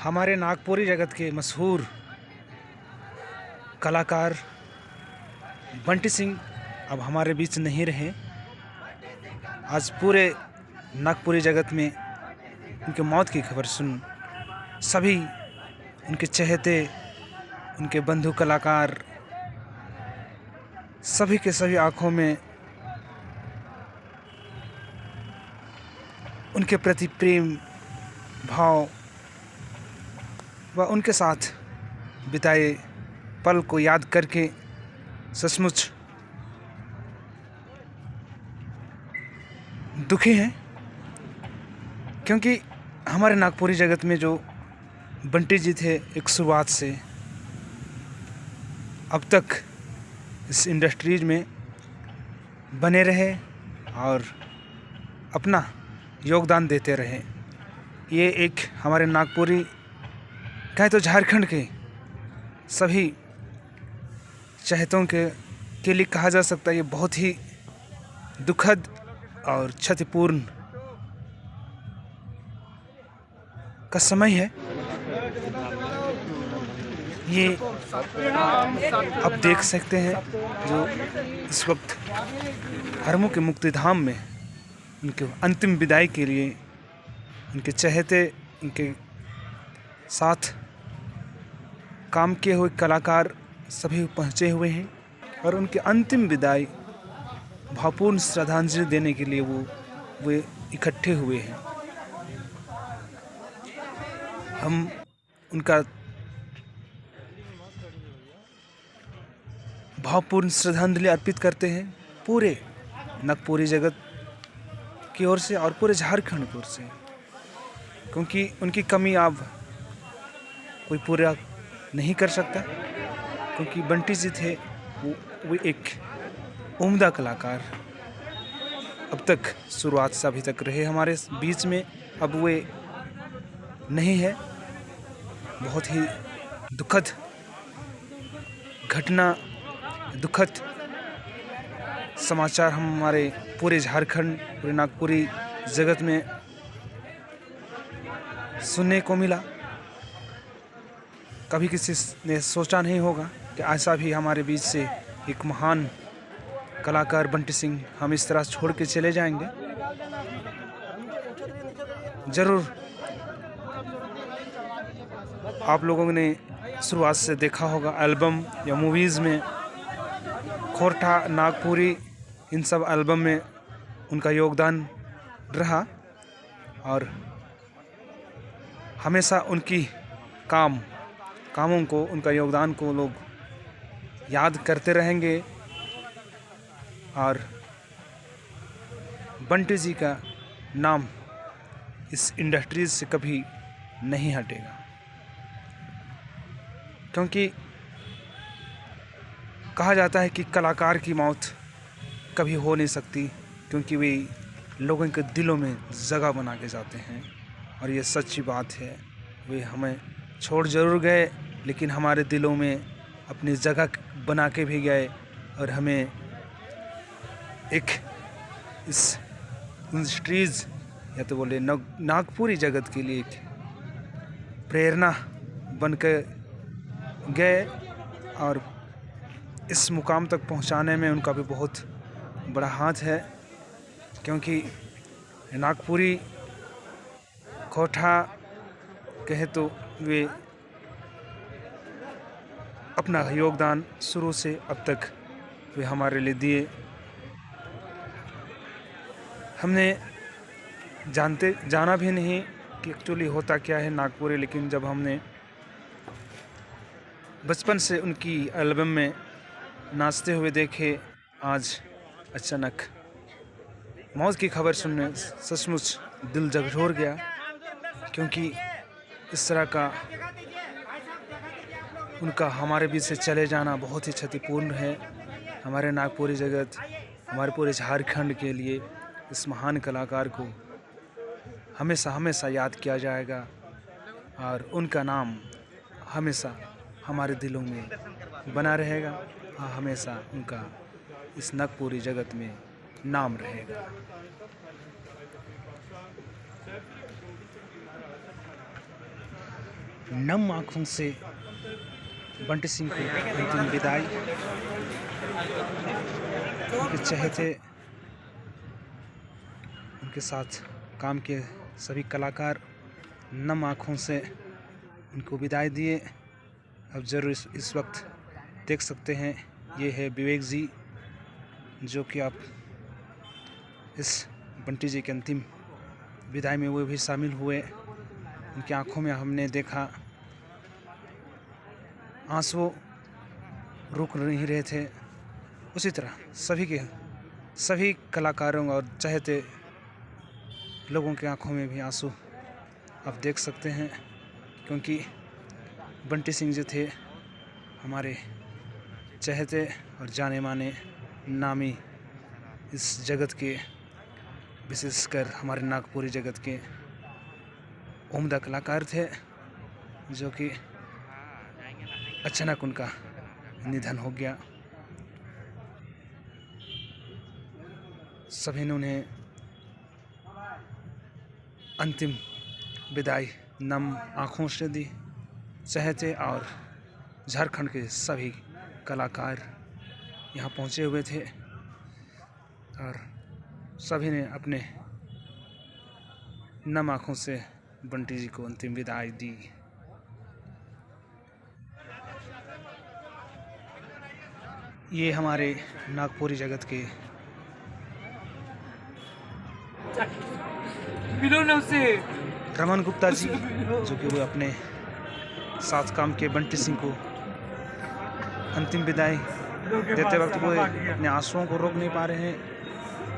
हमारे नागपुरी जगत के मशहूर कलाकार बंटी सिंह अब हमारे बीच नहीं रहे। आज पूरे नागपुरी जगत में उनके मौत की खबर सुन सभी उनके चहेते, उनके बंधु कलाकार सभी के सभी आंखों में उनके प्रति प्रेम भाव व उनके साथ बिताए पल को याद करके सचमुच दुखी हैं, क्योंकि हमारे नागपुरी जगत में जो बंटी जी थे एक शुरुआत से अब तक इस इंडस्ट्रीज में बने रहे और अपना योगदान देते रहे। ये एक हमारे नागपुरी कहें तो झारखंड के सभी चहेतों के लिए कहा जा सकता है ये बहुत ही दुखद और क्षतिपूर्ण का समय है। ये आप देख सकते हैं जो इस वक्त हरमू के मुक्तिधाम में उनके अंतिम विदाई के लिए उनके चहेते, उनके साथ काम किए हुए कलाकार सभी पहुँचे हुए हैं और उनके अंतिम विदाई भावपूर्ण श्रद्धांजलि देने के लिए वे इकट्ठे हुए हैं। हम उनका भावपूर्ण श्रद्धांजलि अर्पित करते हैं पूरे नागपुरी जगत की ओर से और पूरे झारखंड की ओर से, क्योंकि उनकी कमी अब कोई पूरा नहीं कर सकता। क्योंकि बंटी जी थे वो एक उम्दा कलाकार, अब तक शुरुआत से अभी तक रहे हमारे बीच में, अब वे नहीं है। बहुत ही दुखद घटना, दुखद समाचार हमारे पूरे झारखंड, पूरे नागपुरी जगत में सुनने को मिला। कभी किसी ने सोचा नहीं होगा कि ऐसा भी हमारे बीच से एक महान कलाकार बंटी सिंह हम इस तरह छोड़ के चले जाएंगे। ज़रूर आप लोगों ने शुरुआत से देखा होगा एल्बम या मूवीज़ में, खोरठा, नागपुरी, इन सब एल्बम में उनका योगदान रहा और हमेशा उनकी कामों को, उनका योगदान को लोग याद करते रहेंगे और बंटी जी का नाम इस इंडस्ट्रीज से कभी नहीं हटेगा। क्योंकि कहा जाता है कि कलाकार की मौत कभी हो नहीं सकती, क्योंकि वे लोगों के दिलों में जगह बना के जाते हैं और ये सच्ची बात है। वे हमें छोड़ ज़रूर गए, लेकिन हमारे दिलों में अपनी जगह बना के भी गए और हमें एक इस इंडस्ट्रीज़ या तो बोले नागपुरी जगत के लिए एक प्रेरणा बन के गए और इस मुकाम तक पहुंचाने में उनका भी बहुत बड़ा हाथ है। क्योंकि नागपुरी खोरठा कहे तो वे अपना योगदान शुरू से अब तक वे हमारे लिए दिए। हमने जाना भी नहीं कि एक्चुअली होता क्या है नागपुरी, लेकिन जब हमने बचपन से उनकी एल्बम में नाचते हुए देखे, आज अचानक मौत की खबर सुनने सचमुच दिल झकझोर गया। क्योंकि इस तरह का उनका हमारे बीच से चले जाना बहुत ही क्षतिपूर्ण है। हमारे नागपुरी जगत, हमारे पूरे झारखंड के लिए इस महान कलाकार को हमेशा हमेशा याद किया जाएगा और उनका नाम हमेशा हमारे दिलों में बना रहेगा और हमेशा उनका इस नागपुरी जगत में नाम रहेगा। नम आँखों से बंटी सिंह को अंतिम विदाई। उनके चहेते, उनके साथ काम के सभी कलाकार नम आँखों से उनको विदाई दिए। अब ज़रूर इस वक्त देख सकते हैं, ये है विवेक जी, जो कि आप इस बंटी जी के अंतिम विदाई में वो भी शामिल हुए। उनकी आंखों में हमने देखा आंसू रुक नहीं रहे थे। उसी तरह सभी कलाकारों और चाहते लोगों की आंखों में भी आंसू आप देख सकते हैं, क्योंकि बंटी सिंह जी थे हमारे चहेते और जाने माने नामी इस जगत के, विशेषकर हमारे नागपुरी जगत के उम्दा कलाकार थे, जो कि अचानक उनका निधन हो गया। सभी ने उन्हें अंतिम विदाई नम आँखों से दी। चहेते और झारखंड के सभी कलाकार यहाँ पहुँचे हुए थे और सभी ने अपने नम आँखों से बंटी जी को अंतिम विदाई दी। ये हमारे नागपुरी जगत के रमन गुप्ता जी, जो कि वो अपने साथ काम के बंटी सिंह को अंतिम विदाई देते वक्त वो अपने आंसुओं को रोक नहीं पा रहे हैं।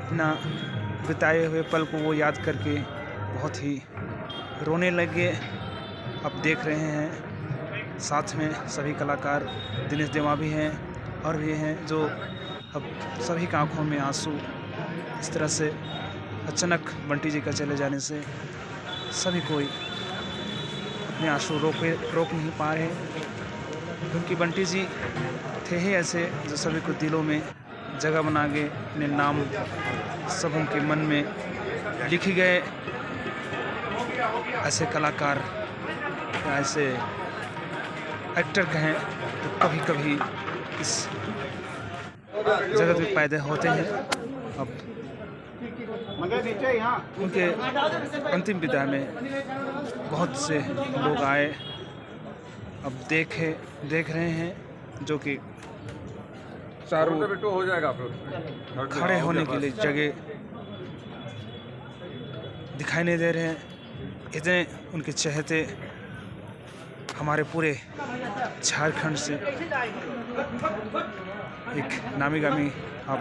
अपना बिताए हुए पल को वो याद करके बहुत ही रोने लगे। अब देख रहे हैं साथ में सभी कलाकार दिनेश देवा भी हैं और भी हैं, जो अब सभी की आँखों में आंसू। इस तरह से अचानक बंटी जी का चले जाने से सभी कोई अपने आंसू रोक नहीं पा रहे, क्योंकि बंटी जी थे ही ऐसे जो सभी को दिलों में जगह बना गए। अपने नाम सबों के मन में लिखे गए। ऐसे कलाकार, ऐसे एक्टर कहें तो कभी कभी इस जगत में पैदा होते हैं। अब उनके अंतिम विदाई में बहुत से लोग आए। अब देख रहे हैं, जो कि चारों हो जाएगा खड़े होने के लिए जगह दिखाई नहीं दे रहे हैं। इतने उनके चहेते हमारे पूरे झारखंड से एक नामी गामी आप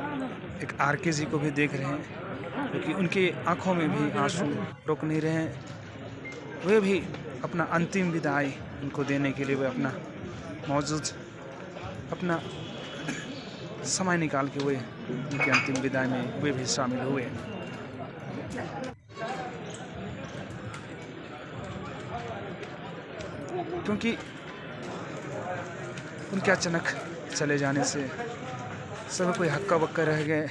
एक आरके जी को भी देख रहे हैं, क्योंकि उनकी आंखों में भी आंसू रोक नहीं रहे हैं। वे भी अपना अंतिम विदाई उनको देने के लिए वे अपना समय निकाल के वे उनकी अंतिम विदाई में वे भी शामिल हुए। क्योंकि उनके अचानक चले जाने से सब कोई हक्का बक्का रह गए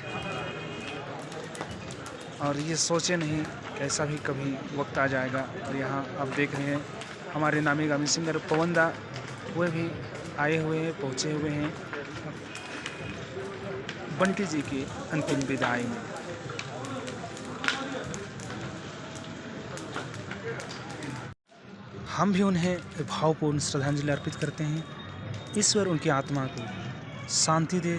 और ये सोचे नहीं कि ऐसा भी कभी वक्त आ जाएगा। और यहाँ आप देख रहे हैं हमारे नामी गामी सिंगर पवन दा, वे भी आए हुए हैं, पहुँचे हुए हैं बंटी जी की अंतिम विदाई में। हम भी उन्हें भावपूर्ण श्रद्धांजलि अर्पित करते हैं। ईश्वर उनकी आत्मा को शांति दे।